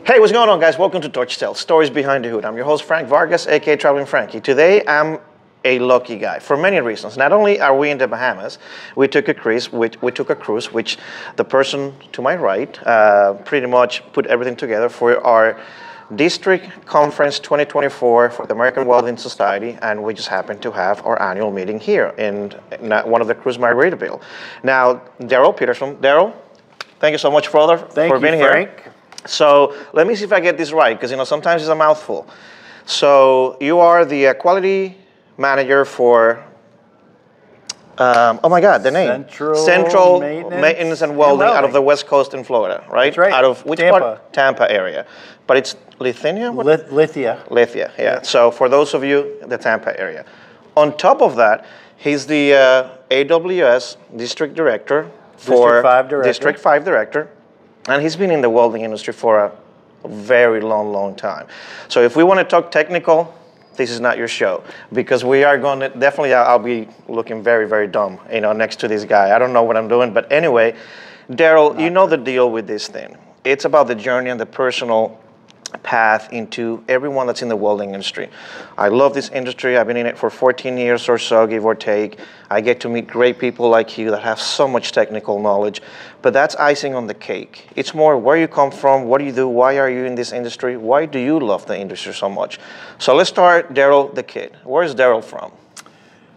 Hey, what's going on, guys? Welcome to Torch Tales, Stories Behind the Hood. I'm your host, Frank Vargas, aka Traveling Frankie. Today, I'm a lucky guy for many reasons. Not only are we in the Bahamas, we took a cruise, which the person to my right pretty much put everything together for our District Conference 2024 for the American Welding Society, and we just happened to have our annual meeting here in one of the cruise Margaritaville. Now, Daryl Peterson. Daryl, thank you so much, brother, for being here. Frank. So let me see if I get this right, because sometimes it's a mouthful. So you are the quality manager for, oh my God, the name. Central Maintenance and Welding out of the West Coast in Florida, right? That's right. Out of which Tampa. part? Tampa area. But it's Lithuania? Lithia. Lithia, yeah. So for those of you, the Tampa area. On top of that, he's the AWS District Director for District 5 Director. And he's been in the welding industry for a very long time. So if we want to talk technical, this is not your show, because we are going to definitely, I'll be looking very dumb, next to this guy. I don't know what I'm doing, but anyway, Daryl, you know the deal with this thing. It's about the journey and the personal path into everyone that's in the welding industry. I love this industry. I've been in it for 14 years or so, give or take. I get to meet great people like you that have so much technical knowledge, but that's icing on the cake. It's more where you come from, what do you do, why are you in this industry, why do you love the industry so much? So let's start Daryl the kid. Where is Daryl from?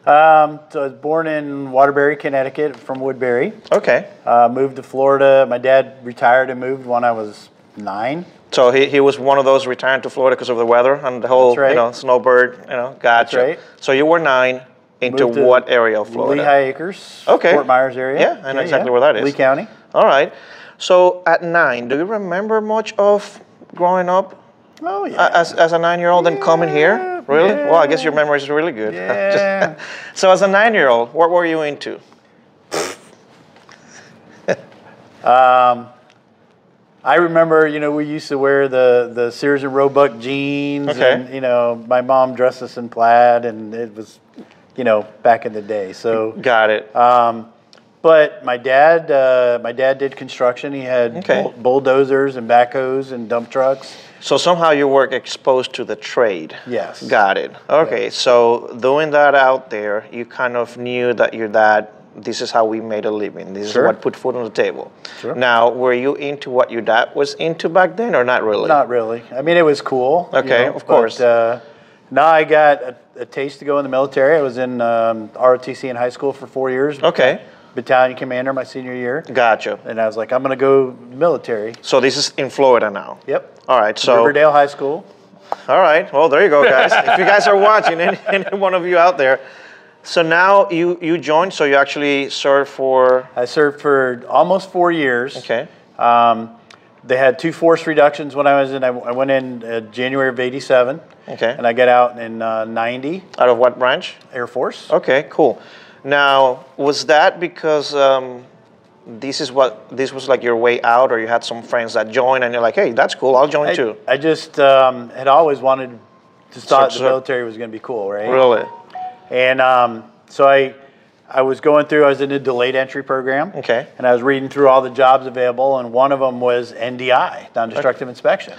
So I was born in Waterbury, Connecticut, from Woodbury. Okay. Moved to Florida. My dad retired and moved when I was 9. So he was one of those retiring to Florida because of the weather and the whole, snowbird, gotcha. That's right. So you were 9 into what area of Florida? Lehigh Acres, okay. Fort Myers area. Yeah, I know exactly where that is. Lee County. All right. So at 9, do you remember much of growing up? Oh, yeah. As a 9-year-old and coming here? Really? Yeah. Well, I guess your memory is really good. Yeah. So as a 9-year-old, what were you into? I remember, we used to wear the Sears and Roebuck jeans, okay. And my mom dressed us in plaid, and it was, back in the day. So got it. But my dad did construction. He had bulldozers and backhoes and dump trucks. So somehow you were exposed to the trade. Yes. Got it. Okay. Yeah. So doing that out there, you kind of knew that your dad. This is how we made a living. This is what put food on the table. Sure. Now, were you into what your dad was into back then, or not really? Not really. I mean, it was cool. Okay, of course. But, now I got a taste to go in the military. I was in ROTC in high school for 4 years. Okay. Battalion commander my senior year. Gotcha. And I was like, I'm going to go military. So this is in Florida now? Yep. All right. So Riverdale High School. All right. Well, there you go, guys. If you guys are watching, any one of you out there. So now you joined, so you actually served for? I served for almost 4 years. Okay. They had 2 force reductions when I was in. I went in January of '87. Okay. And I got out in '90. Out of what branch? Air Force. Okay, cool. Now, was that because this was like your way out, or you had some friends that joined and you're like, hey, that's cool, I'll join too? I just had always wanted to thought the military was going to be cool, right? Really? And so I was going through, I was in a delayed entry program. Okay. And I was reading through all the jobs available, and one of them was NDI, non-destructive inspection.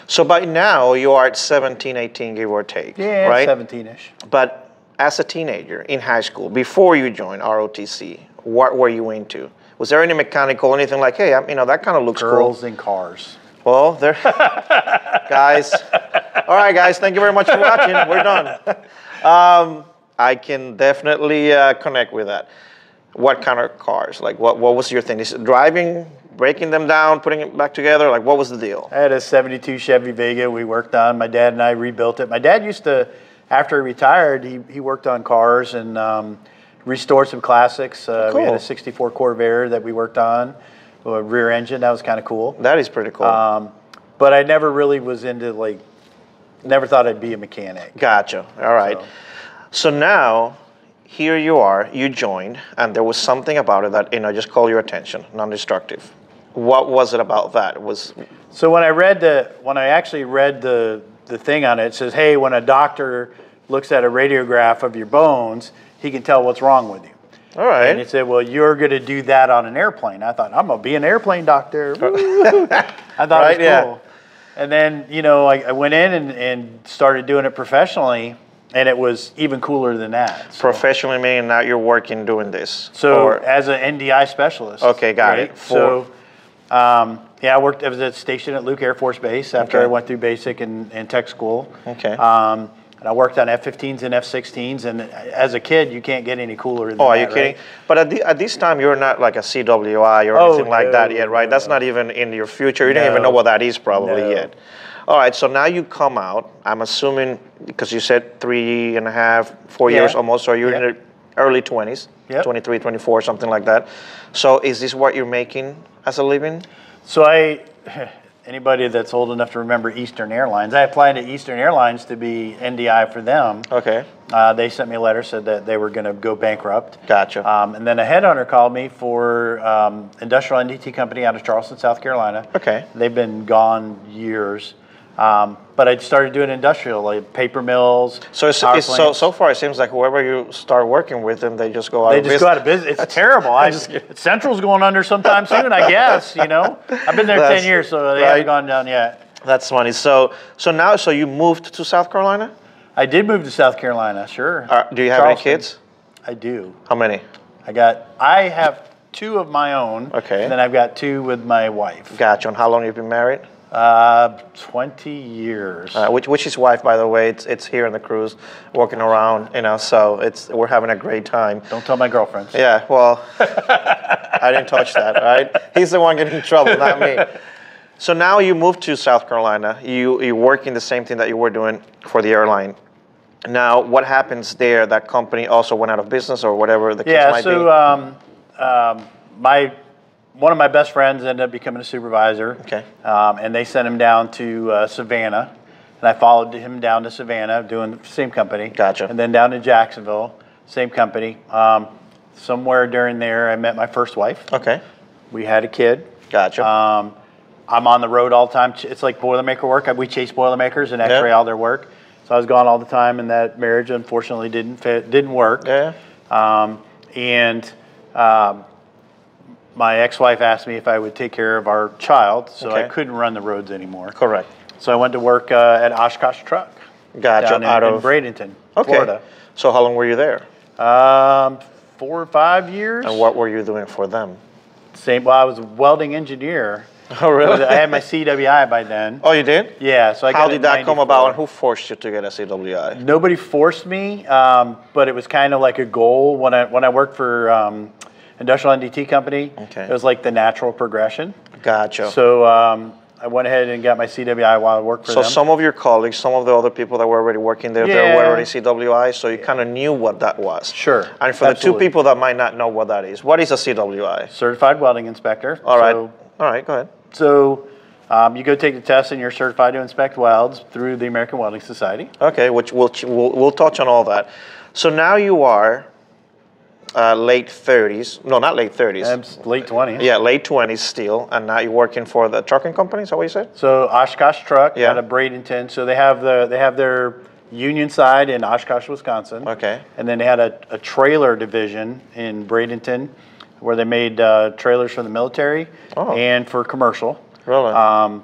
So by now, you are at 17, 18, give or take, yeah, right? 17-ish. But as a teenager in high school, before you joined ROTC, what were you into? Was there any mechanical, anything like, hey, that kind of looks cool? Girls and cars. Well, there, guys. All right, guys, thank you very much for watching. We're done. I can definitely connect with that. What kind of cars? Like, what was your thing? Is it driving, breaking them down, putting it back together? Like, what was the deal? I had a '72 Chevy Vega we worked on. My dad and I rebuilt it. My dad used to, after he retired, he worked on cars and restored some classics. Cool. We had a '64 Corvair that we worked on, a rear engine. That was kind of cool. That is pretty cool. But I never really was into, never thought I'd be a mechanic. Gotcha. All right. So now, here you are, you joined, and there was something about it that, just called your attention, non-destructive. What was it about that? So when I actually read the thing on it, it says, hey, when a doctor looks at a radiograph of your bones, he can tell what's wrong with you. All right. And it said, well, you're going to do that on an airplane. I thought, I'm going to be an airplane doctor. I thought it was cool. And then, you know, I went in and started doing it professionally, and it was even cooler than that. So. Professionally meaning now you're working doing this? So as an NDI specialist. Okay, got it. Yeah, I was stationed at Luke Air Force Base after I went through basic and tech school. Okay. And I worked on F-15s and F-16s, and as a kid, you can't get any cooler than that. Oh, are you kidding? Right? But at this time, you're not like a CWI or anything like that yet, right? That's not even in your future. You don't even know what that is probably yet. All right, so now you come out, I'm assuming, because you said 3.5, 4 years almost, so you're in the early 20s, 23, 24, something like that. So is this what you're making as a living? So anybody that's old enough to remember Eastern Airlines, I applied to Eastern Airlines to be NDI for them. Okay. They sent me a letter, said that they were going to go bankrupt. Gotcha. And then a headhunter called me for Industrial NDT Company out of Charleston, South Carolina. Okay. They've been gone years. But I started doing industrial, like paper mills. So far it seems like whoever you start working with them, they just go out of business. They just go out of business. It's terrible. Central's going under sometime soon, I guess, you know. I've been there 10 years, so they haven't gone down yet. That's funny. So now you moved to South Carolina? I did move to South Carolina, sure. Do you have any kids? I do. How many? I have 2 of my own. Okay. And then I've got 2 with my wife. Gotcha. And how long have you been married? 20 years. Which is wife, by the way. It's here in the cruise, walking around, you know. So we're having a great time. Don't tell my girlfriends. Yeah, well, I didn't touch that. Right? He's the one getting in trouble, not me. So now you moved to South Carolina. You work in the same thing that you were doing for the airline. Now, what happens there? That company also went out of business, or whatever the case might be. One of my best friends ended up becoming a supervisor. Okay. And they sent him down to Savannah. And I followed him down to Savannah, doing the same company. Gotcha. And then down to Jacksonville, same company. Somewhere during there, I met my first wife. Okay. We had a kid. Gotcha. I'm on the road all the time. It's like Boilermaker work. We chase Boilermakers and X-ray all their work. So I was gone all the time, and that marriage unfortunately didn't work. Yeah. My ex-wife asked me if I would take care of our child, so I couldn't run the roads anymore. Correct. So I went to work at Oshkosh Truck. Gotcha. Down in Bradenton, Florida. So how long were you there? 4 or 5 years. And what were you doing for them? Well, I was a welding engineer. Oh, really? I had my CWI by then. Oh, you did? Yeah. So how did that come about, and who forced you to get a CWI? Nobody forced me, but it was kind of like a goal. When I worked for Industrial NDT Company, it was like the natural progression. Gotcha. So I went ahead and got my CWI while I worked for them. So some of your colleagues, some of the other people that were already working there, they were already CWI, so you kind of knew what that was. Sure. And for the 2 people that might not know what that is, what is a CWI? Certified Welding Inspector. All right. All right, go ahead. So you go take the test, and you're certified to inspect welds through the American Welding Society. Okay, which we'll touch on all that. So now you are late 30s. No, not late 30s. I'm late 20s. Yeah, late 20s still. And now you're working for the trucking company, is that what you said? So Oshkosh Truck out of Bradenton. So they have their union side in Oshkosh, Wisconsin. Okay. And then they had a trailer division in Bradenton where they made trailers for the military and for commercial. Really? And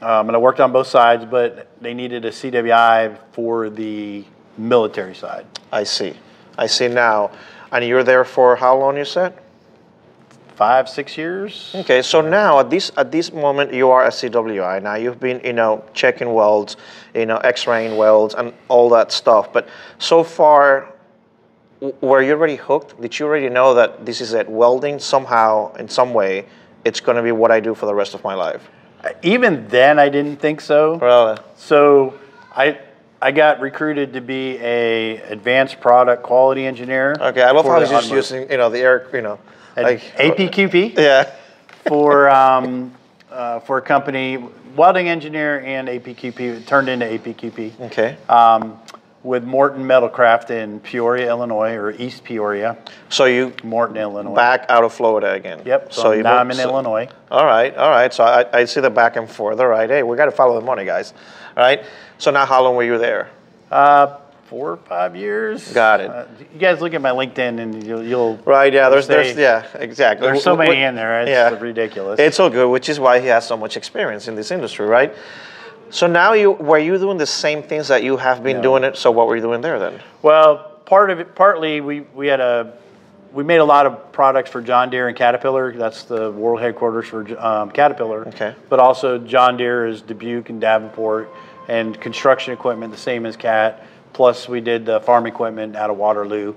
I worked on both sides, but they needed a CWI for the military side. I see now. And you're there for how long, you said? 5, 6 years. Okay, so now at this moment you are a CWI. Now you've been, checking welds, X-raying welds and all that stuff. But so far, were you already hooked? Did you already know that this is it? Welding somehow, in some way, it's going to be what I do for the rest of my life? Even then, I didn't think so. Really? So I got recruited to be a advanced product quality engineer. Okay, I love how he's just using, the air, like APQP. Yeah. For a company, welding engineer and APQP. It turned into APQP. Okay. With Morton Metalcraft in Peoria, Illinois, or East Peoria. So you Morton, Illinois. Back out of Florida again. Yep. So now I'm in Illinois. All right. So I see the back and forth. All right. Hey, we got to follow the money, guys. All right. So now, how long were you there? 4 or 5 years. Got it. You guys look at my LinkedIn and you'll right. Yeah, there's yeah, exactly. There's so many in there. It's ridiculous. It's all good, which is why he has so much experience in this industry, right? So now were you doing the same things that you have been doing it? So what were you doing there then? Well, partly we made a lot of products for John Deere and Caterpillar. That's the world headquarters for Caterpillar. Okay. But also John Deere is Dubuque and Davenport, and construction equipment the same as Cat. Plus we did the farm equipment out of Waterloo.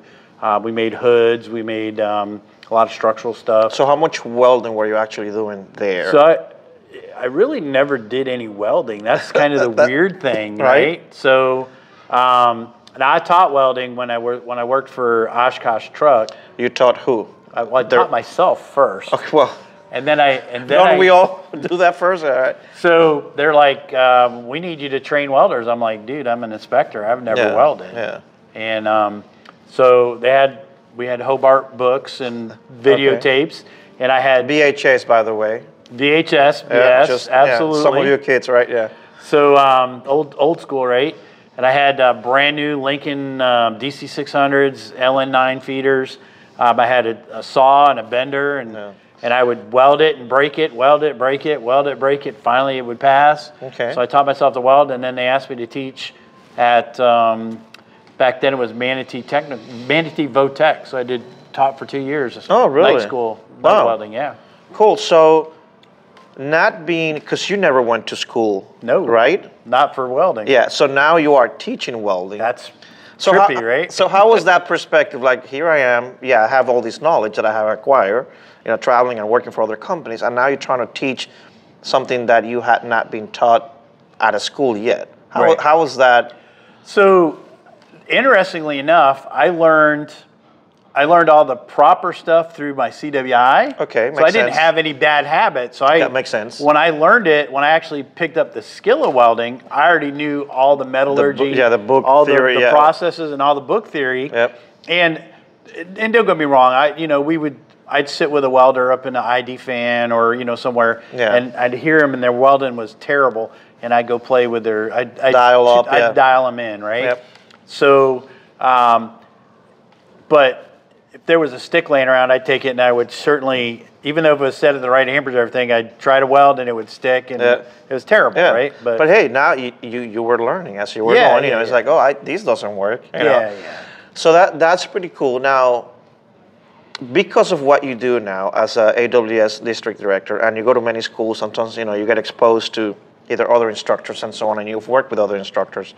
We made hoods. We made a lot of structural stuff. So how much welding were you actually doing there? So I really never did any welding. That's kind of the weird thing, right? So. Now I taught welding when I worked for Oshkosh Truck. You taught who? I taught myself first. Okay, well, and then we all do that first? All right. So they're like, we need you to train welders. I'm like, dude, I'm an inspector. I've never welded. Yeah. And so we had Hobart books and videotapes, and I had VHS, by the way. VHS, yes, absolutely. Some of your kids, right? Yeah. So old school, right? And I had brand new Lincoln DC600s, LN9 feeders. I had a saw and a bender, and I would weld it and break it, weld it, break it, weld it, break it. Finally, it would pass. Okay. So I taught myself to weld, and then they asked me to teach at, back then it was Manatee Votech. So I taught for 2 years. Oh, really? Night school, night welding, yeah. Cool. So not being, because you never went to school. No. Right? Not for welding. Yeah. So now you are teaching welding. That's trippy, right? So how was that perspective? Like, here I am. Yeah, I have all this knowledge that I have acquired, traveling and working for other companies, and now you're trying to teach something that you had not been taught at a school yet. How was that? So, interestingly enough, I learned all the proper stuff through my CWI. Okay, so I didn't have any bad habits. So that makes sense. When I learned it, when I actually picked up the skill of welding, I already knew all the metallurgy, the book all theory, the processes, and all the book theory. Yep. And don't get me wrong, I'd sit with a welder up in an ID fan or somewhere, and I'd hear them, and their welding was terrible, and I'd go play with their, I'd dial them in, right? Yep. So, but if there was a stick laying around, I'd take it, and I would certainly, even though if it was set at the right amperage and everything, I'd try to weld, and it would stick, and it was terrible, right? But hey, now you were learning as you were going. It's like, this doesn't work. Yeah. So that's pretty cool. Now, because of what you do now as a AWS district director, and you go to many schools, sometimes you get exposed to either other instructors and so on, and you've worked with other instructors.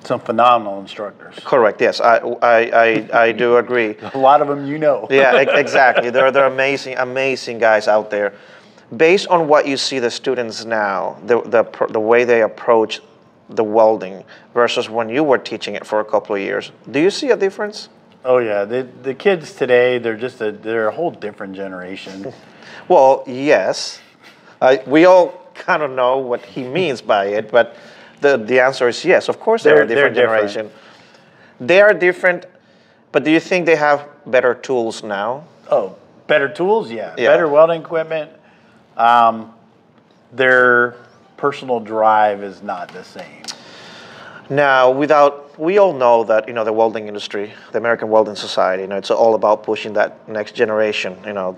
Some phenomenal instructors. Correct. Yes, I do agree. A lot of them, Yeah, exactly. There are amazing guys out there. Based on what you see the students now, the way they approach the welding versus when you were teaching it for a couple of years, do you see a difference? Oh yeah, the kids today, they're a whole different generation. Well, yes, we all kind of know what he means by it, but the answer is yes. Of course, they're a different generation. They are different, but do you think they have better tools now? Oh, better tools, yeah. Better welding equipment. Their personal drive is not the same. Now, we all know that the welding industry, the American Welding Society, it's all about pushing that next generation.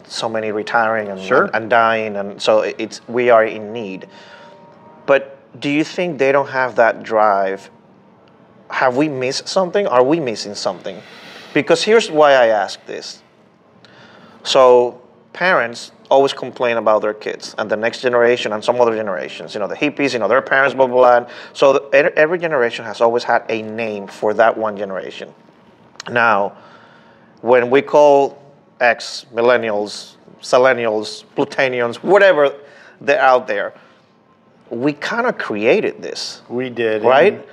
So many retiring and dying, and so we are in need. But do you think they don't have that drive? Have we missed something? Are we missing something? Because here's why I ask this. So parents always complain about their kids and the next generation and some other generations. The hippies, their parents, blah, blah, blah. So every generation has always had a name for that one generation. Now, when we call X millennials, sellennials, plutonians, whatever they're out there, we kind of created this. We did. Right?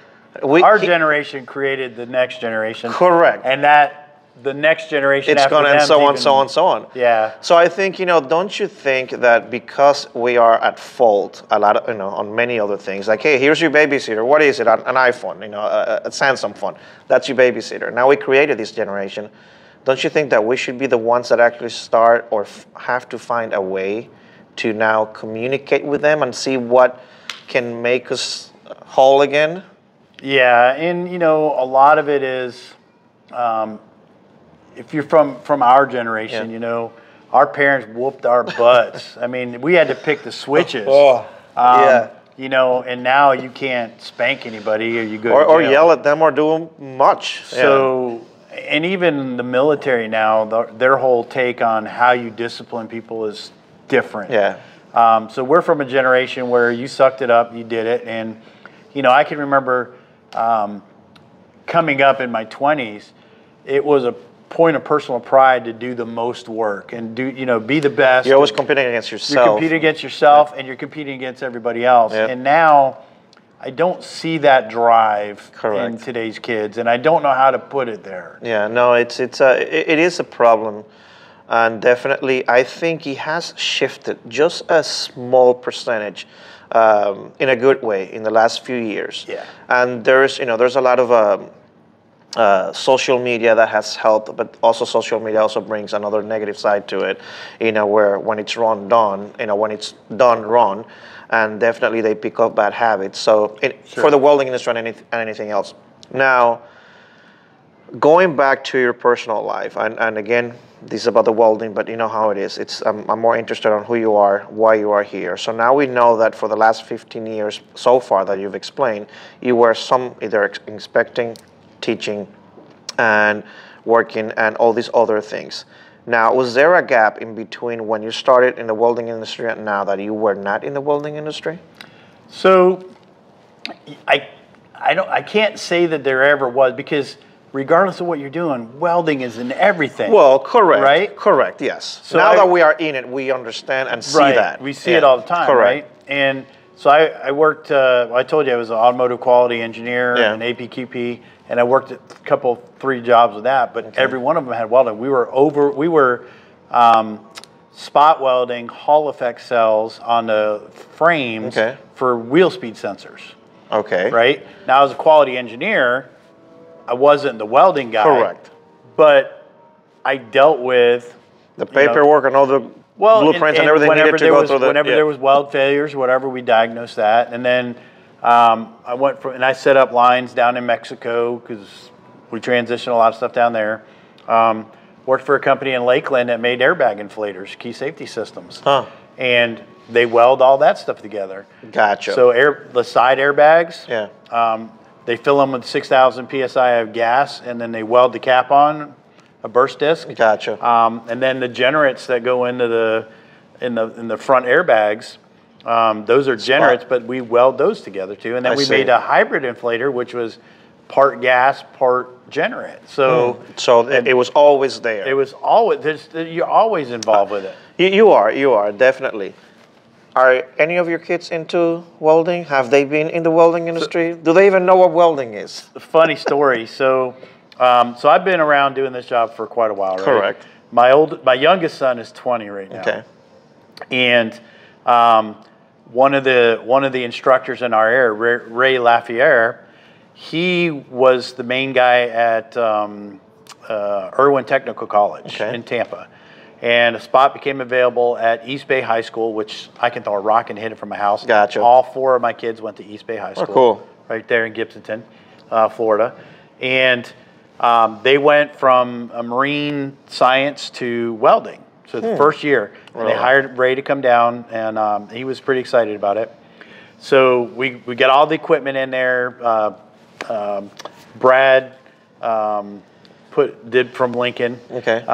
Our generation created the next generation. Correct. And the next generation it's going to, and so on, so on, so on. Yeah. So I think, don't you think that because we are at fault a lot of, on many other things, like, hey, here's your babysitter. What is it? An iPhone, a Samsung phone. That's your babysitter. Now we created this generation. Don't you think that we should be the ones that actually start or have to find a way to now communicate with them and see what can make us whole again? Yeah, and you know, a lot of it is, if you're from our generation, you know, our parents whooped our butts. I mean, we had to pick the switches. Yeah. You know, and now you can't spank anybody or you go or yell at them or do much. So, and even the military now, their whole take on how you discipline people is different. Yeah. So we're from a generation where you sucked it up, you did it, and you know, I can remember coming up in my 20s, it was a point of personal pride to do the most work and be the best. You're always competing against yourself. You're competing against yourself, and you're competing against everybody else. And now, I don't see that drive in today's kids, and I don't know how to put it there. Yeah, no, it is a problem, and definitely, I think he has shifted just a small percentage. In a good way in the last few years. Yeah. And there's a lot of social media that has helped, but also social media also brings another negative side to it, where when it's when it's done wrong, and definitely they pick up bad habits. So for the welding industry and anything else. Now, going back to your personal life, and again, this is about the welding, but you know how it is. I'm more interested on who you are, why you are here. So now we know that for the last 15 years so far that you've explained, you were either inspecting, teaching, and working, and all these other things. Now, was there a gap in between when you started in the welding industry and now that you were not in the welding industry? So, I can't say that there ever was, because regardless of what you're doing, welding is in everything. Well, correct. Right? Correct, yes. So now that we are in it, we understand and see that. We see it all the time, right? And so I worked, I told you I was an automotive quality engineer and APQP, and I worked at three jobs with that, but every one of them had welding. We were spot welding Hall effect cells on the frames for wheel speed sensors. Okay. Right? Now, as a quality engineer, I wasn't the welding guy. Correct. But I dealt with the paperwork and all the blueprints and everything needed to go through the... Whenever there was weld failures, whatever, we diagnosed that. And then I set up lines down in Mexico because we transitioned a lot of stuff down there. Worked for a company in Lakeland that made airbag inflators, key safety systems. And they weld all that stuff together. Gotcha. So the side airbags, yeah. They fill them with 6,000 PSI of gas, and then they weld the cap on, a burst disc. Gotcha. And then the generates that go into in the front airbags, those are generates, but we weld those together too. And then we made a hybrid inflator, which was part gas, part generate. So it was always there. It was always, you're always involved with it. You are definitely. Are any of your kids into welding? Have they been in the welding industry? Do they even know what welding is? Funny story. So I've been around doing this job for quite a while, right? Correct. My youngest son is 20 right now. Okay. And one of the instructors in our area, Ray Lafayette, he was the main guy at Irwin Technical College in Tampa. And a spot became available at East Bay High School, which I can throw a rock and hit it from my house. Gotcha. All four of my kids went to East Bay High School. Oh, cool. Right there in Gibsonton, Florida. And they went from marine science to welding. So the first year, and they hired Ray to come down, and he was pretty excited about it. So we got all the equipment in there. Brad did from Lincoln. Okay.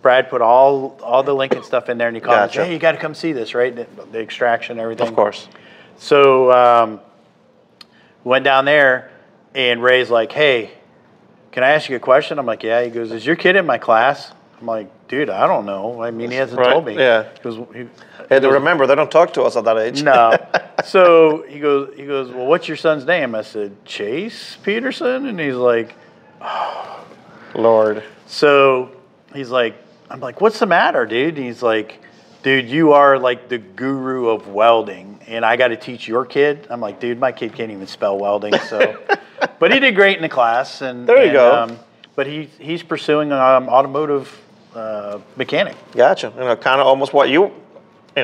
Brad put all the Lincoln stuff in there, and he called me, hey, you got to come see this, right? The extraction and everything. Of course. So went down there, and Ray's like, hey, can I ask you a question? I'm like, yeah. He goes, is your kid in my class? I'm like, dude, I don't know. I mean, he hasn't told me. Yeah. Remember, they don't talk to us at that age. No. So he goes, well, what's your son's name? I said, Chase Peterson? And he's like, oh. Lord. So he's like, I'm like, what's the matter, dude? And he's like, dude, you are like the guru of welding, and I got to teach your kid. I'm like, dude, my kid can't even spell welding. So, but he did great in the class, and there you go. But he's pursuing automotive mechanic. Gotcha. Kind of almost what you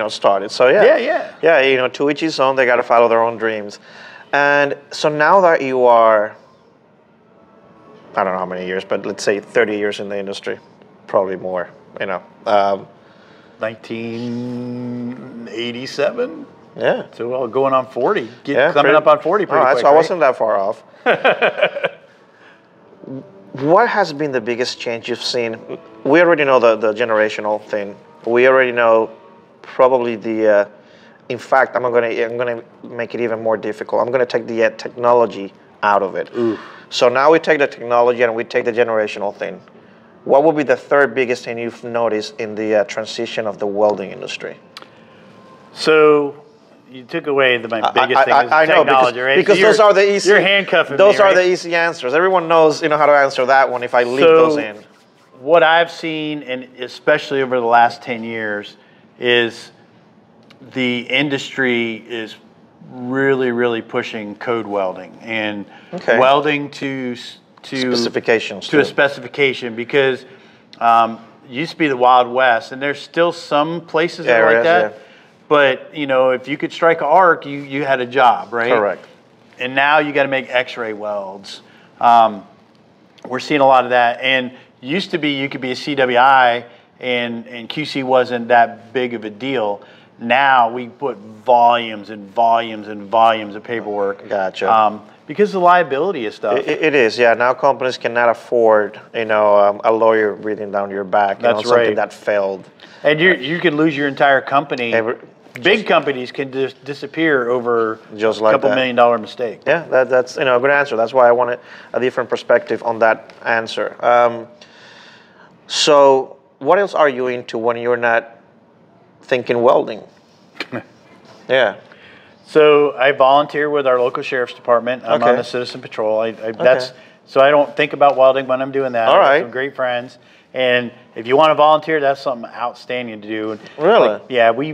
started. So yeah. Yeah. To each his own. They got to follow their own dreams. And so now that you are, I don't know how many years, but let's say 30 years in the industry, probably more, 1987. Yeah. So going on 40. Coming up on 40 pretty quick, so I wasn't that far off. What has been the biggest change you've seen? We already know the generational thing. We already know probably the. In fact, I'm gonna make it even more difficult. I'm gonna take the technology out of it. Ooh. So now we take the technology and we take the generational thing. What would be the third biggest thing you've noticed in the transition of the welding industry? So you took away my biggest thing is technology, right? Because so those are the easy. You're handcuffing those me, are right? the easy answers. Everyone knows, how to answer that one if I leave those in. What I've seen, and especially over the last 10 years, is the industry is really, really pushing code welding and welding to specifications to a specification, because used to be the Wild West, and there's still some places that are like that. Yeah. But if you could strike an arc, you had a job, right? Correct. And now you got to make X-ray welds. We're seeing a lot of that, and used to be you could be a CWI and QC wasn't that big of a deal. Now we put volumes and volumes and volumes of paperwork. Gotcha. Because of the liability of stuff. It is, yeah. Now companies cannot afford, a lawyer breathing down your back. That's something that failed. And you could lose your entire company. Big companies can disappear over just a couple $1 million mistake. Yeah, that's a good answer. That's why I wanted a different perspective on that answer. So what else are you into when you're not thinking welding? Yeah. So I volunteer with our local sheriff's department. I'm on the citizen patrol. So I don't think about welding when I'm doing that. All right. I have some great friends. And if you want to volunteer, that's something outstanding to do. Really?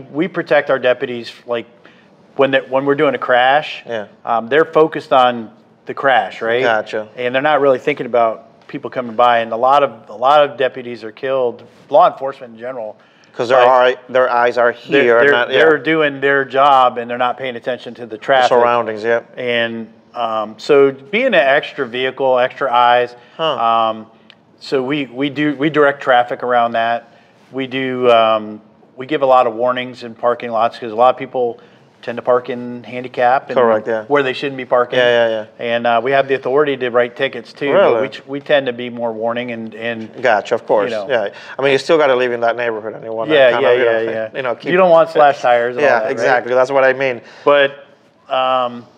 We protect our deputies. Like when we're doing a crash, yeah. They're focused on the crash, right? Gotcha. And they're not really thinking about people coming by. And a lot of deputies are killed, law enforcement in general, because their eyes are here. They're doing their job and they're not paying attention to the traffic. The surroundings, yeah. And so being an extra vehicle, extra eyes. So we direct traffic around that. We do we give a lot of warnings in parking lots because a lot of people tend to park in handicap and where they shouldn't be parking. Yeah. And we have the authority to write tickets too. Really? But we tend to be more warning and Gotcha, of course. Yeah. I mean, you still got to live in that neighborhood, and you want to you don't want slash tires. And all that, exactly. Right? That's what I mean. But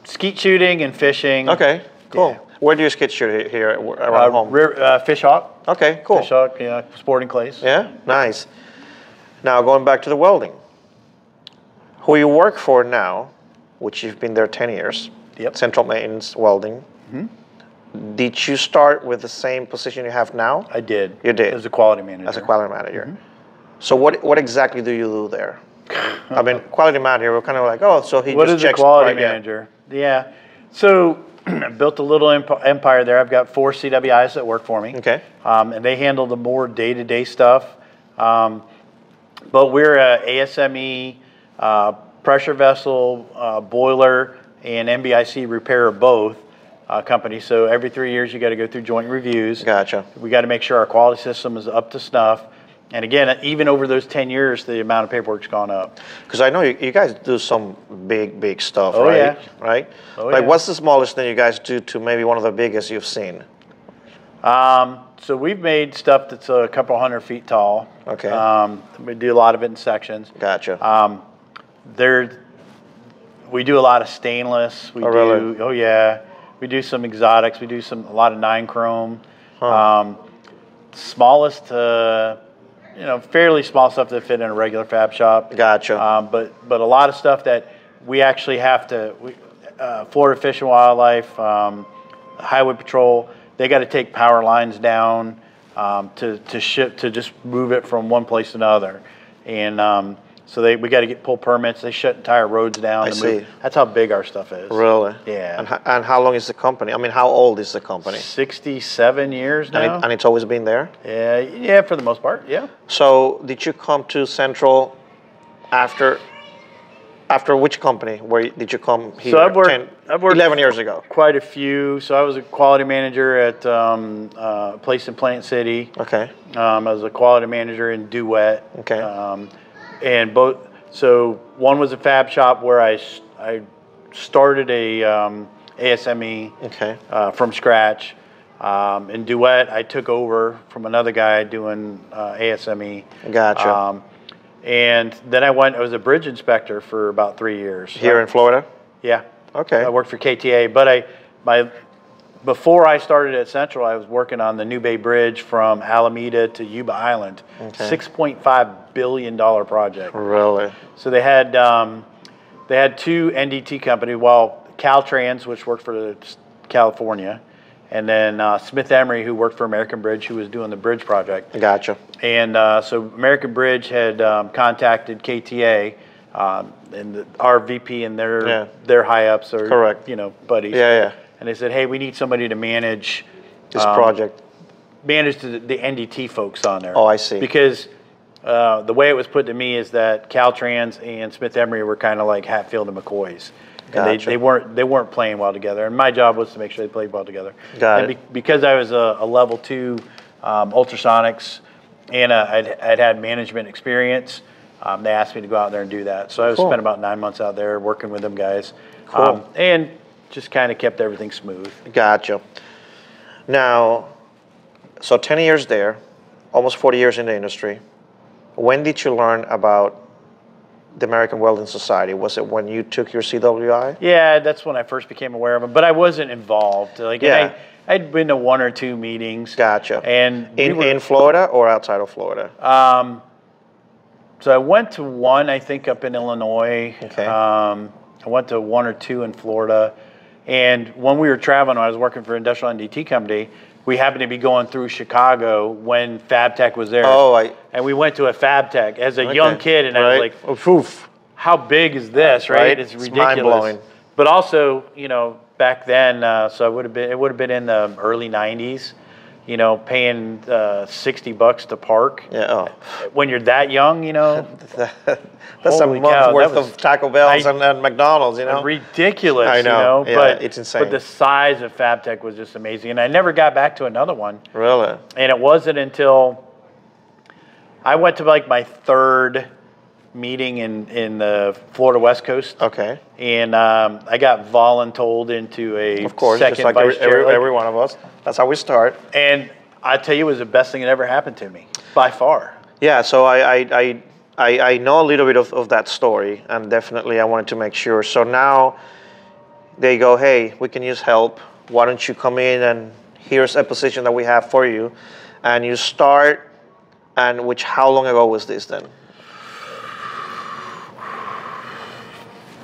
skeet shooting and fishing. Okay, cool. Yeah. Where do you skeet shoot here around home? Fish Hawk. Okay, cool. Fish Hawk, sporting clays. Yeah, nice. Now going back to the welding. Who you work for now, which you've been there 10 years, Central Maintenance Welding. Mm-hmm. Did you start with the same position you have now? I did. You did? As a quality manager. As a quality manager. Mm-hmm. So what exactly do you do there? I mean, quality manager, we're kind of like, so he what just checks. What is a quality manager? Yeah. So I built a little empire there. I've got 4 CWIs that work for me. Okay. And they handle the more day-to-day stuff. But we're a ASME, pressure vessel, boiler, and MBIC repair both company. So every 3 years you got to go through joint reviews. Gotcha. We got to make sure our quality system is up to snuff. And again, even over those 10 years, the amount of paperwork's gone up. Because I know you guys do some big stuff, right? Yeah. Right? Like what's the smallest thing you guys do to maybe one of the biggest you've seen? So we've made stuff that's a couple 100 feet tall. Okay. We do a lot of it in sections. Gotcha. We do a lot of stainless. Really? Oh yeah. We do some exotics. We do a lot of 9 chrome. Smallest fairly small stuff that fit in a regular fab shop. Gotcha. But a lot of stuff that we actually have to. Florida Fish and Wildlife, Highway Patrol, they got to take power lines down to ship, to just move it from one place to another, and so we got to pull permits. They shut entire roads down. I see. Move. That's how big our stuff is. Really? Yeah. And how long is the company? I mean, how old is the company? 67 years now. And it's always been there? Yeah, for the most part, yeah. So did you come to Central after After which company? Where did you come here? So I've worked 11 years ago. Quite a few. So I was a quality manager at a place in Plant City. Okay. I was a quality manager in Duet. Okay. And both. So one was a fab shop where I started a ASME from scratch. In Duet, I took over from another guy doing ASME. Gotcha. And then I was a bridge inspector for about 3 years. Here in Florida? Yeah. Okay. I worked for KTA, but before I started at Central, I was working on the New Bay Bridge from Alameda to Yuba Island, $6.5 billion project. Really? So they had two NDT companies, Caltrans, which worked for California, and then Smith Emery, who worked for American Bridge, who was doing the bridge project. Gotcha. And so American Bridge had contacted KTA, and our VP and their high ups are buddies. Yeah. And they said, hey, we need somebody to manage this project. Manage the NDT folks on there. Oh, I see. Because the way it was put to me is that Caltrans and Smith Emery were kind of like Hatfield and McCoys. And they weren't playing well together, and my job was to make sure they played well together. Because I was a level 2 ultrasonics, and I'd had management experience, they asked me to go out there and do that. So I spent about 9 months out there working with them guys, and just kind of kept everything smooth. Gotcha. Now, so 10 years there, almost 40 years in the industry. When did you learn about the American Welding Society? Was it when you took your CWI? Yeah, that's when I first became aware of them, but I wasn't involved. I'd been to 1 or 2 meetings. Gotcha. And in Florida or outside of Florida? So I went to one, I think, up in Illinois. Okay. I went to 1 or 2 in Florida. And when we were traveling, when I was working for Industrial NDT Company, we happened to be going through Chicago when FabTech was there. And we went to a FabTech as a young kid, and I was like, oof. How big is this, right? It's ridiculous. Mind-blowing. But also, back then, so it would have been in the early 90s, paying $60 to park. Yeah. When you're that young, That's a month's worth of Taco Bells and McDonald's, Ridiculous, I know. but it's insane. But the size of FabTech was just amazing, and I never got back to another one. Really? And it wasn't until I went to my 3rd meeting in the Florida West Coast. Okay. And I got voluntold into a second just like vice chair. Every one of us. That's how we start. And I tell you, it was the best thing that ever happened to me, by far. Yeah, so I know a little bit of that story, and definitely I wanted to make sure. So now they go, hey, we can use help. Why don't you come in, and here's a position that we have for you. And you start, and how long ago was this then?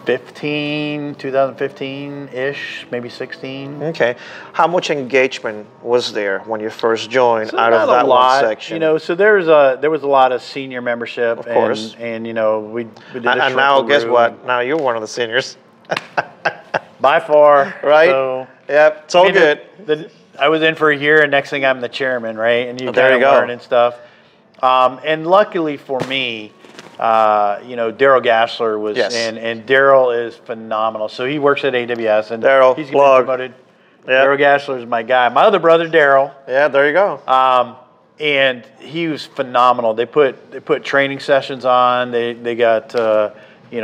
2015-ish, maybe 16. Okay. How much engagement was there when you first joined out of that one section? So there was a lot of senior membership. Of course. And we did a And now, guess what? Now you're one of the seniors. By far. Right? So, yep, it's all good. I was in for a year, and next thing I'm the chairman, right? And you kind of learn and stuff. And luckily for me, Daryl Gassler was, and Daryl is phenomenal. So he works at AWS, and he's getting promoted. Yep. Daryl Gassler is my guy. My other brother, Daryl. Yeah, there you go. And he was phenomenal. They put training sessions on. They got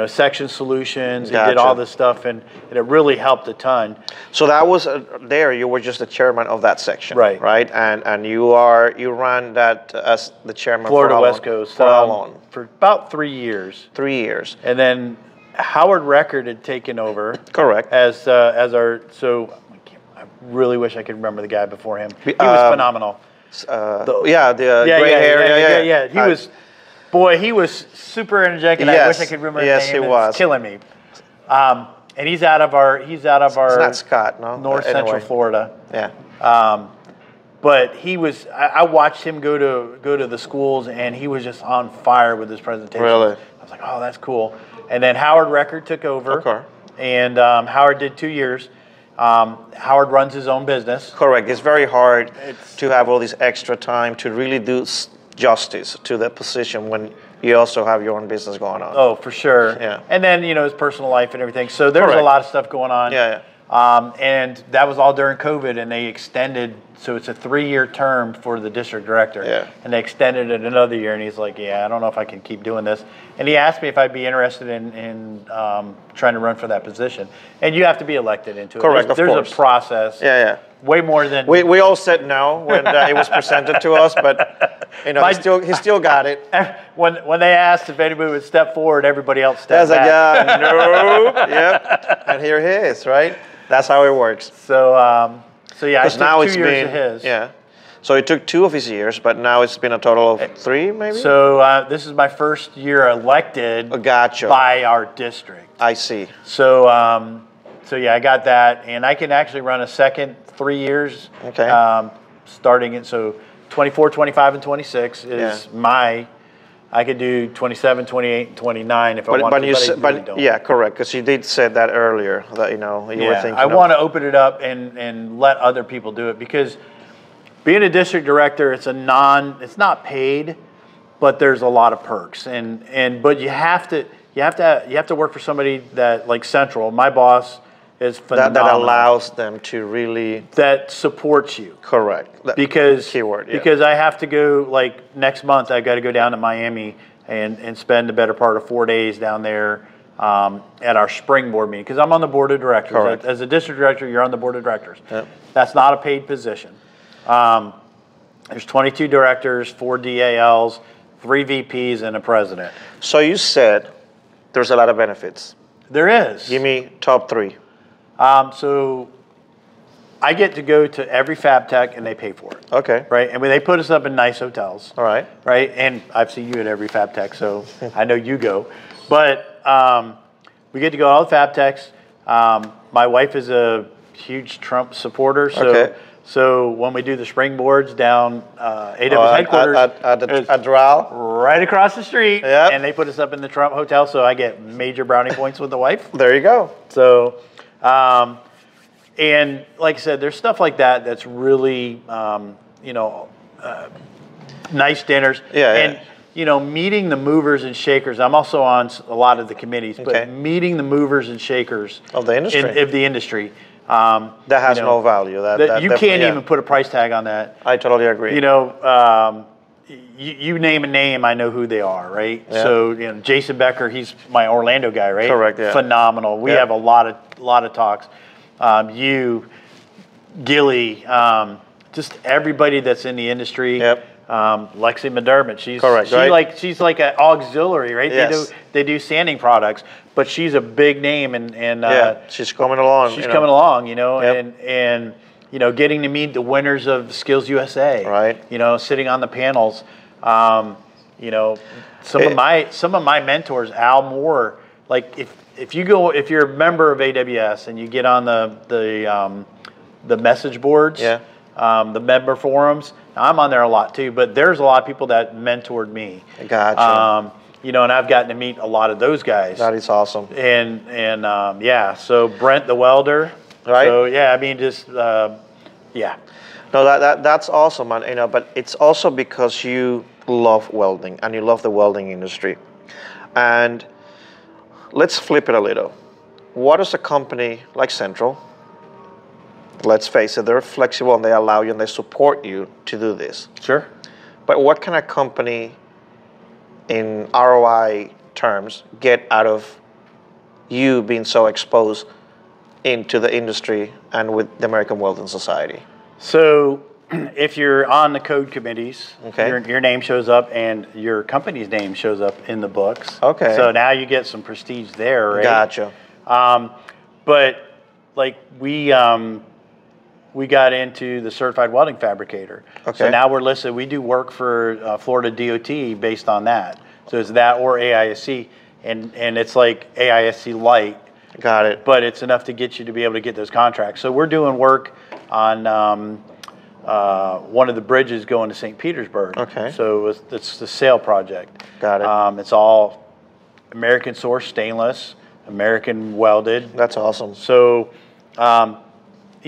section solutions. They did all this stuff, and it really helped a ton. So that was you were just the chairman of that section, right? Right, and you ran that as the chairman Florida West Coast for how long? For about 3 years. 3 years, and then Howard Record had taken over. Correct. As our I really wish I could remember the guy before him. He was phenomenal. The gray hair. Yeah. He was. Boy, he was super energetic, and I wish I could remember his name. Yes, he was. It's killing me. And he's out of our. It's not Scott, no. North Central Florida. Yeah. But he was. I watched him go to the schools, and he was just on fire with his presentation. Really? I was like, oh, that's cool. And then Howard Record took over. Okay. And Howard did 2 years. Howard runs his own business. Correct. It's very hard to have all this extra time to really do justice to the position when you also have your own business going on. Oh, for sure. Yeah. And then, his personal life and everything. So there was a lot of stuff going on. Yeah. And that was all during COVID, and they extended, so it's a 3-year term for the district director. Yeah. And they extended it another year, and he's like, yeah, I don't know if I can keep doing this. And he asked me if I'd be interested in trying to run for that position. And you have to be elected into it. Correct, There's a process. Yeah. Way more than... We all said no when it was presented to us, but he still got it. When they asked if anybody would step forward, everybody else stepped back. Like, no, yep. And here he is, right? That's how it works. So yeah, I took now 2 years of his. Yeah. So it took 2 of his years, but now it's been a total of 3, maybe? So this is my first year elected by our district. I see. So yeah, I got that, and I can actually run a second 3 years. Okay. Starting it, so 24, 25, and 26 is I could do 27, 28, and 29 if I wanted to. But yeah, correct, because you did say that earlier that you were thinking. I want to open it up and let other people do it, because being a district director, it's not paid, but there's a lot of perks, but you have to work for somebody that, like Central, my boss is phenomenal. That allows them to really... That supports you. Correct. Because keyword, yeah. Because I have to go, like, next month, I've got to go down to Miami and spend the better part of 4 days down there at our spring board meeting, because I'm on the board of directors. Correct. As a district director, you're on the board of directors. Yep. That's not a paid position. There's 22 directors, 4 DALs, 3 VPs, and a president. So you said there's a lot of benefits. There is. Give me top 3. So I get to go to every Fab Tech, and they pay for it. Okay. Right? And they put us up in nice hotels. All right. Right? And I've seen you at every Fab Tech, so I know you go. But we get to go to all the Fab Techs. My wife is a huge Trump supporter, so when we do the springboards down AWS headquarters at Doral, right across the street, yep. And they put us up in the Trump hotel, so I get major brownie points with the wife. There you go. So, and like I said, there's stuff like that that's really, nice dinners. Yeah. And, meeting the movers and shakers. I'm also on a lot of the committees, but meeting the movers and shakers of the industry. That has no value. You can't even put a price tag on that. I totally agree. You name a name, I know who they are, right? Yeah. So Jason Becker, he's my Orlando guy, right? Correct. Yeah. Phenomenal. We have a lot of talks. You, Gilly, just everybody that's in the industry. Yep. Lexi McDermott, she's like an auxiliary, right? Yes. They do sanding products, but she's a big name, and she's coming along. She's coming along, Yep. and getting to meet the winners of Skills USA, right? Sitting on the panels, some of my mentors, Al Moore, like if you're a member of AWS and you get on the message boards, the member forums. Now, I'm on there a lot too, but there's a lot of people that mentored me. Gotcha. And I've gotten to meet a lot of those guys. That is awesome. And so Brent the welder. Right. So yeah, I mean No, that's awesome, man. But it's also because you love welding and you love the welding industry. And let's flip it a little. What is a company like Central? Let's face it, they're flexible and they allow you and they support you to do this. Sure. But what can a company in ROI terms get out of you being so exposed into the industry and with the American Welding Society? So if you're on the code committees, okay, your name shows up and your company's name shows up in the books. Okay. So now you get some prestige there, right? Gotcha. But like we got into the certified welding fabricator. Okay. So now we're listed. We do work for Florida DOT based on that. So it's that or AISC, and it's like AISC light. Got it. But it's enough to get you to be able to get those contracts. So we're doing work on one of the bridges going to St. Petersburg. Okay. So it's the SAIL project. Got it. It's all American sourced stainless, American welded. That's awesome. So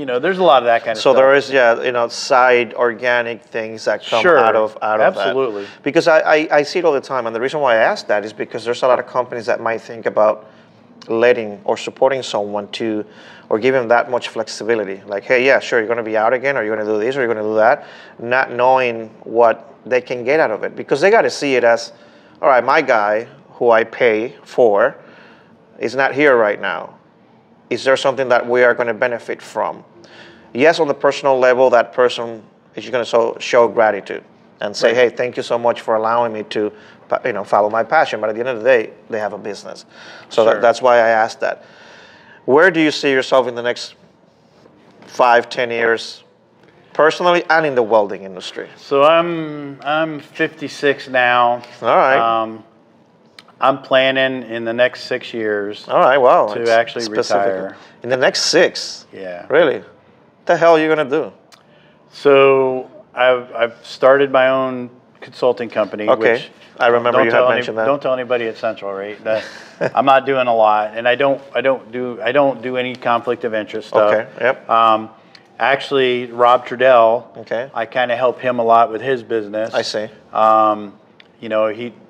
there's a lot of that kind of stuff. So there is, side organic things that come out of that. Absolutely. Because I see it all the time, and the reason why I ask that is because there's a lot of companies that might think about letting or supporting someone or giving that much flexibility. Like, hey, yeah, sure, you're going to be out again, or you're going to do this, or you're going to do that, not knowing what they can get out of it. Because they got to see it as, all right, my guy who I pay for is not here right now. Is there something that we are going to benefit from? Yes, on the personal level, that person is going to show gratitude and say, hey, thank you so much for allowing me to follow my passion. But at the end of the day, they have a business. So that's why I asked that. Where do you see yourself in the next 5-10 years, personally and in the welding industry? So I'm 56 now. All right. I'm planning in the next 6 years. All right, wow. To actually retire. In the next 6? Yeah. Really? What the hell are you going to do? So I've started my own consulting company. Okay. Which I remember you had mentioned that. Don't tell anybody at Central, right? I'm not doing a lot, and I don't do any conflict of interest stuff. Okay. Yep. Actually, Rob Trudell. Okay. I kind of help him a lot with his business. I see.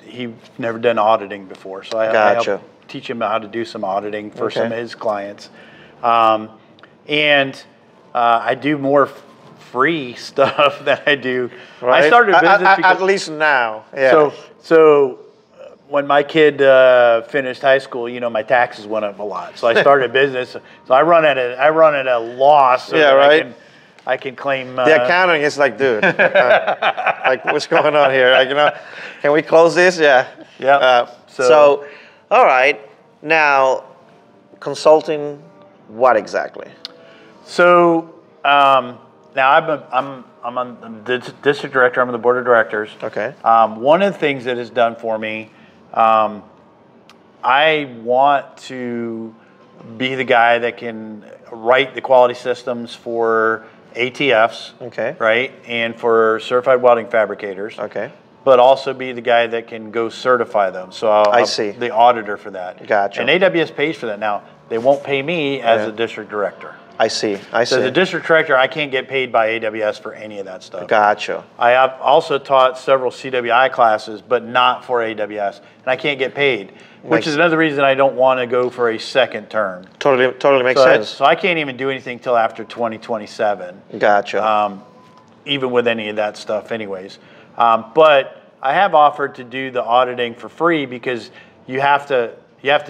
He never done auditing before, so I help teach him how to do some auditing for some of his clients, and I do more free stuff than I do. Right. I started a business because, at least now. Yeah. So when my kid finished high school, my taxes went up a lot. So I started a business. So I run at a loss. So I can claim. The accounting is like, dude, like what's going on here? Like, can we close this? Yeah. Yeah. So, all right. Now, consulting, what exactly? So now I'm on the district director. I'm on the board of directors. Okay. One of the things that is done for me, I want to be the guy that can write the quality systems for ATFs, right, and for certified welding fabricators, but also be the guy that can go certify them. So I'll see. The auditor for that. Gotcha. And AWS pays for that. Now, they won't pay me as a district director. I see. So as a district director, I can't get paid by AWS for any of that stuff. Gotcha. I have also taught several CWI classes, but not for AWS, and I can't get paid, which is another reason I don't want to go for a second term. Totally makes sense. So I can't even do anything till after 2027. Gotcha. Even with any of that stuff anyways. But I have offered to do the auditing for free because you have to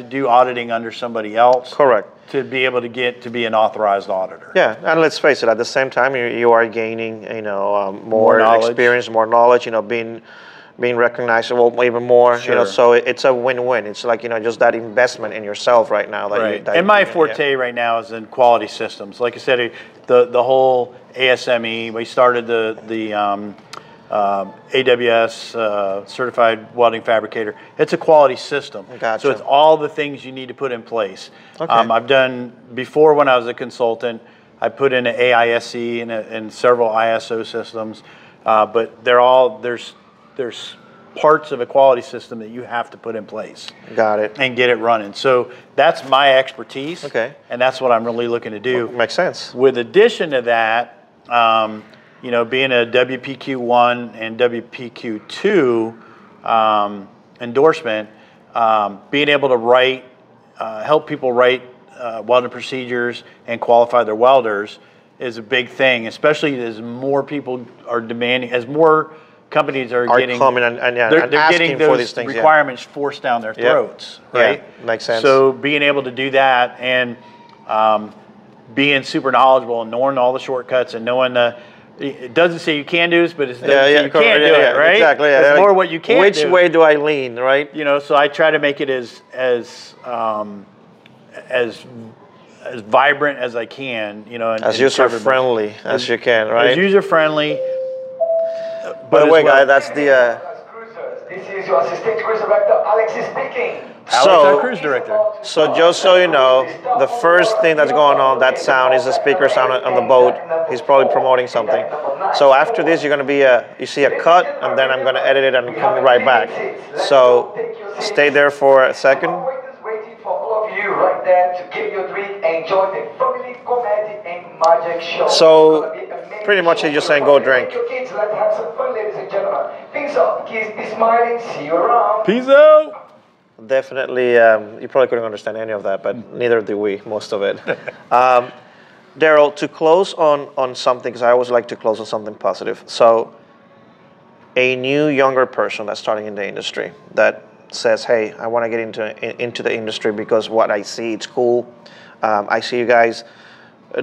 do auditing under somebody else. Correct. To be able to get to be an authorized auditor. Yeah, and let's face it, at the same time, you are gaining, more experience, more knowledge, being recognized, even more, so it's a win-win. It's like, just that investment in yourself right now. And my forte right now is in quality systems. Like I said, the whole ASME, we started the AWS certified welding fabricator. It's a quality system. Gotcha. So it's all the things you need to put in place. Okay. I've done before when I was a consultant. I put in an AISC and several ISO systems, but there's parts of a quality system that you have to put in place. Got it. And get it running. So that's my expertise. Okay. And that's what I'm really looking to do. Makes sense. With addition to that. Being a WPQ1 and WPQ2 endorsement, being able to help people write welding procedures and qualify their welders is a big thing, especially as more people are demanding, as more companies are getting, coming and they're getting those for these things, requirements forced down their throats, right? Yeah, makes sense. So being able to do that and being super knowledgeable and knowing all the shortcuts and knowing it doesn't say you can do this, but it doesn't say you can't do it, right? Exactly. Yeah. It's more what you can't do. Which way do I lean, right? So I try to make it as vibrant as I can, and as user friendly as you can, right? As user friendly. By the way, guys, that's the. This is your assistant cruise director, Alexis speaking. Alex, our cruise director. So just so you know, the first thing that's going on, that sound is the speaker sound on the boat. He's probably promoting something. So after this, you're going to be you see a cut, and then I'm going to edit it and come right back. So stay there for a second. Waiting for all of you. you right there to get your drink and enjoy the family comedy and magic show. So pretty much you're just saying go drink. Your kids, let's have some fun, ladies and gentlemen. Peace out, kids, be smiling, see you around. Peace out. Definitely, you probably couldn't understand any of that, but neither did we, most of it. Daryl, to close on something, because I always like to close on something positive. So a new, younger person that's starting in the industry that says, hey, I want to get into the industry because what I see, it's cool. I see you guys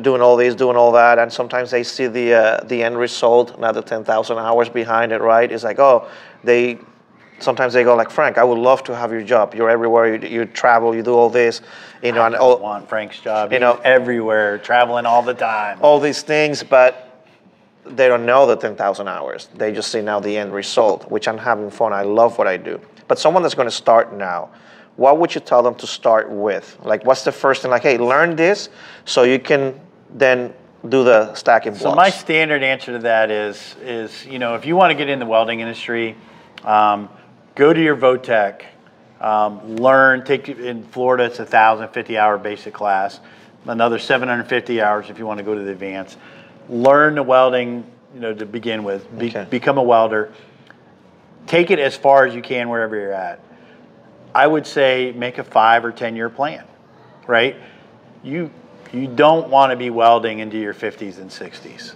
doing all this, doing all that, and sometimes they see the end result, not the 10,000 hours behind it, right? It's like, oh, sometimes they go like, Frank, I would love to have your job. You're everywhere. You travel. You do all this. You know, I don't want Frank's job. He's everywhere, traveling all the time. All these things, but they don't know the 10,000 hours. They just see now the end result, which I'm having fun. I love what I do. But someone that's going to start now, what would you tell them to start with? Like, what's the first thing? Like, hey, learn this so you can then do the stacking blocks. So my standard answer to that is if you want to get in the welding industry, go to your VOTEC, learn, in Florida, it's 1,050-hour basic class, another 750 hours if you want to go to the advanced. Learn the welding, to begin with. Become a welder. Take it as far as you can wherever you're at. I would say make a 5 or 10 year plan, right? You don't want to be welding into your 50s and 60s.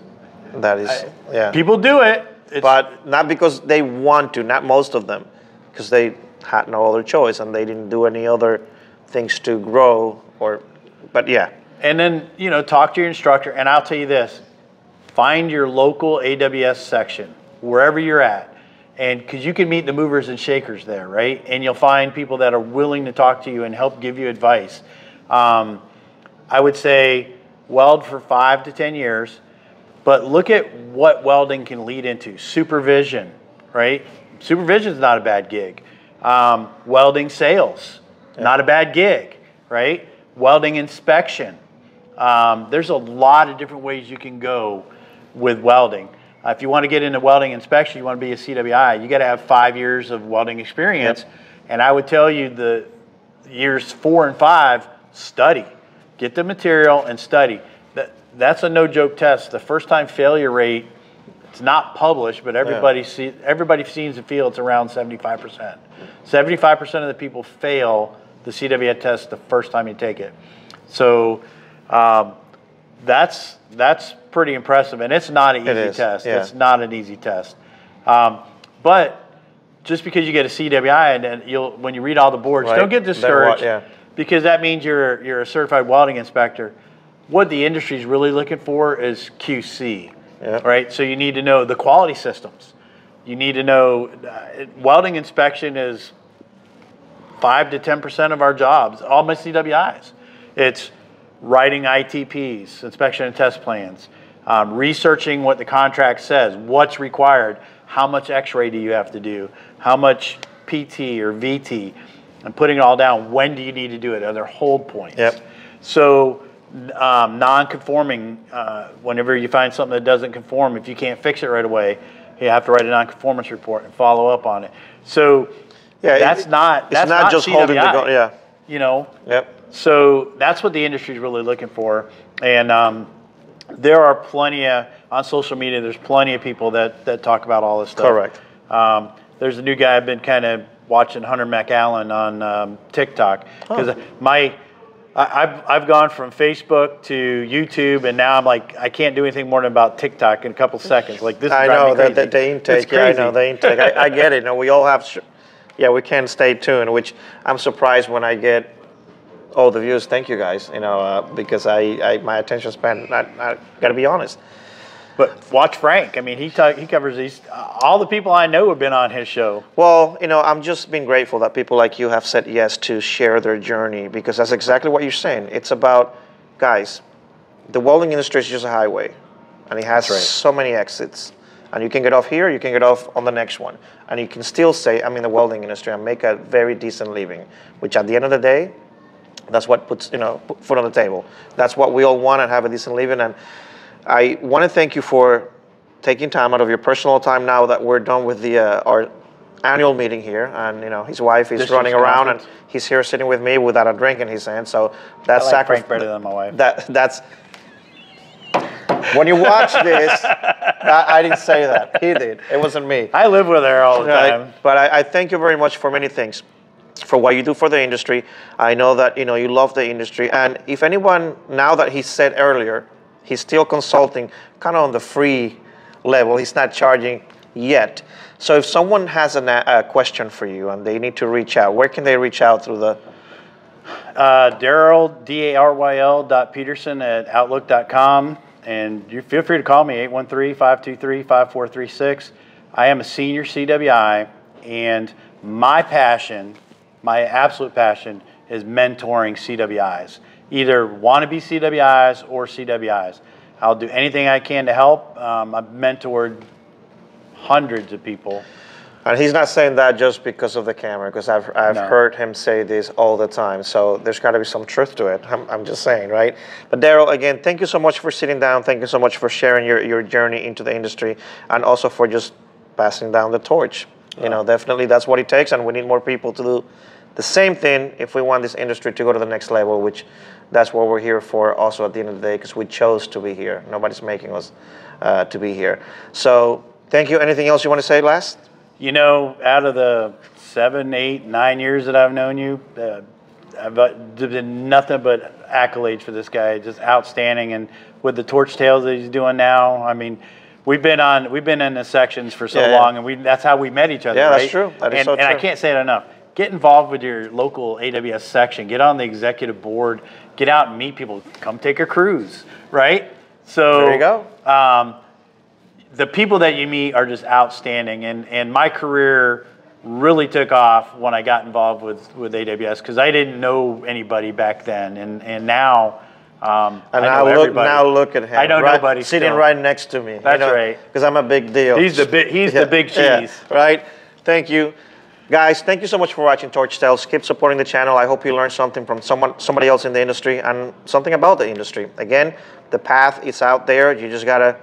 That is, yeah. People do it. But not because they want to, not most of them, because they had no other choice and they didn't do any other things to grow but yeah. And then, talk to your instructor, and I'll tell you this, find your local AWS section, wherever you're at. And because you can meet the movers and shakers there, right? And you'll find people that are willing to talk to you and help give you advice. I would say weld for 5 to 10 years, but look at what welding can lead into. Supervision, right? Supervision is not a bad gig. Welding sales, not a bad gig, right? Welding inspection. There's a lot of different ways you can go with welding. If you want to get into welding inspection, you want to be a CWI, you got to have 5 years of welding experience. Yep. And I would tell you the years 4 and 5, study. Get the material and study. That's a no-joke test. The first-time failure rate, it's not published, but everybody seems to feel it's around 75%. 75% of the people fail the CWI test the first time you take it. So that's pretty impressive, and it's not an easy test. Yeah. It's not an easy test. But just because you get a CWI, and then when you read all the boards, don't get discouraged, because that means you're a certified welding inspector. What the industry is really looking for is QC, right? So you need to know the quality systems. You need to know welding inspection is 5 to 10% of our jobs, all my CWIs. It's writing ITPs, inspection and test plans, researching what the contract says, what's required, how much X-ray do you have to do, how much PT or VT, and putting it all down. When do you need to do it? Are there hold points? Yep. So non-conforming, whenever you find something that doesn't conform, if you can't fix it right away, you have to write a non-conformance report and follow up on it. So that's not just CWI, holding the Yep. So that's what the industry is really looking for. And there are plenty on social media, there's plenty of people that talk about all this stuff. Correct. There's a new guy I've been kind of watching, Hunter McAllen on TikTok. Because I've gone from Facebook to YouTube, and now I'm like, I can't do anything more than about TikTok in a couple seconds. Like this. I know that the intake. Yeah, I know the intake. I get it. No, we all have. We can't stay tuned. Which I'm surprised when I get all the views. Thank you guys. Because my attention span. I got to be honest. But watch Frank. I mean, he covers these. All the people I know have been on his show. Well, I'm just being grateful that people like you have said yes to share their journey, because that's exactly what you're saying. It's about, guys, the welding industry is just a highway, and it has so many exits. And you can get off here, you can get off on the next one. And you can still say, I'm in the welding industry and make a very decent living, which at the end of the day, that's what puts, food on the table. That's what we all want, and have a decent living. And I want to thank you for taking time out of your personal time now that we're done with our annual meeting here, and his wife is running around, and he's here sitting with me without a drink in his hand. So that's I like Frank better than my wife. That's when you watch this. I didn't say that. He did. It wasn't me. I live with her all the time. But I thank you very much for many things, for what you do for the industry. I know that you love the industry, and if anyone, now that he said earlier, he's still consulting kind of on the free level. He's not charging yet. So if someone has a question for you and they need to reach out, where can they reach out through the? Daryl, DARYL.Peterson@outlook.com. And you feel free to call me, 813-523-5436. I am a senior CWI, and my passion, my absolute passion, is mentoring CWIs. Either wannabe CWIs or CWIs. I'll do anything I can to help. I've mentored hundreds of people. And he's not saying that just because of the camera, because I've heard him say this all the time. So there's got to be some truth to it. I'm just saying, right? But Daryl, again, thank you so much for sitting down. Thank you so much for sharing your journey into the industry, and also for just passing down the torch. Definitely that's what it takes, and we need more people to do the same thing if we want this industry to go to the next level, which that's what we're here for also at the end of the day, because we chose to be here. Nobody's making us to be here. So thank you. Anything else you want to say last? Out of the 7, 8, 9 years that I've known you, I've been nothing but accolades for this guy. Just outstanding. And with the torch tales that he's doing now, I mean, we've been in the sections for so long, and that's how we met each other. Yeah, right? That's true. That is so true. And I can't say it enough. Get involved with your local AWS section. Get on the executive board. Get out and meet people. Come take a cruise, right? So there you go. The people that you meet are just outstanding, and my career really took off when I got involved with AWS, because I didn't know anybody back then, and now and now look at him. I know nobody sitting still. right next to me. That's right. Because I'm a big deal. He's the big cheese. Yeah, right. Thank you. Guys, thank you so much for watching Torch Tales. Keep supporting the channel. I hope you learned something from somebody else in the industry and something about the industry. Again, the path is out there. You just got to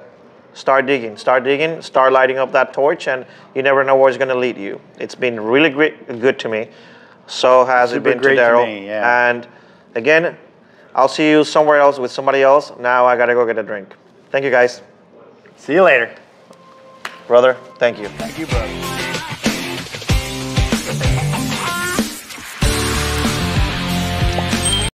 start digging, start lighting up that torch, and you never know where it's going to lead you. It's been really good to me. So has it been to Daryl. Yeah. And again, I'll see you somewhere else with somebody else. Now I got to go get a drink. Thank you, guys. See you later. Brother, thank you. Thank you, brother.